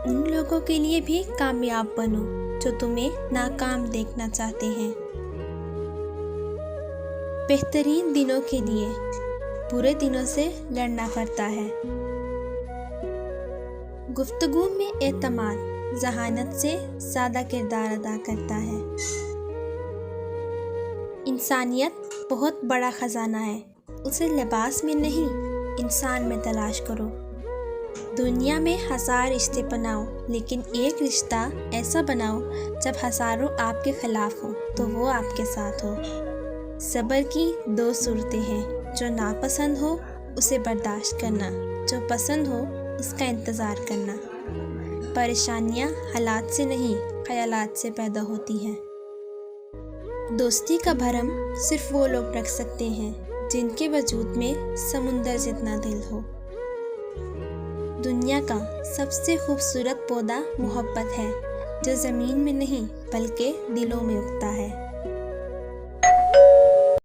उन लोगों के लिए भी कामयाब बनो जो तुम्हें नाकाम देखना चाहते हैं। बेहतरीन दिनों के लिए बुरे दिनों से लड़ना पड़ता है। गुफ्तगू में एतमाद ज़हानत से ज़्यादा किरदार अदा करता है। इंसानियत बहुत बड़ा ख़जाना है, उसे लिबास में नहीं इंसान में तलाश करो। दुनिया में हज़ार रिश्ते बनाओ, लेकिन एक रिश्ता ऐसा बनाओ जब हज़ारों आपके ख़िलाफ़ हो तो वो आपके साथ हो। सब्र की दो सूरतें हैं, जो नापसंद हो उसे बर्दाश्त करना, जो पसंद हो उसका इंतज़ार करना। परेशानियाँ हालात से नहीं ख़यालात से पैदा होती हैं। दोस्ती का भरम सिर्फ वो लोग रख सकते हैं जिनके वजूद में समुंदर जितना दिल हो। दुनिया का सबसे खूबसूरत पौधा मोहब्बत है, जो ज़मीन में नहीं बल्कि दिलों में उगता है।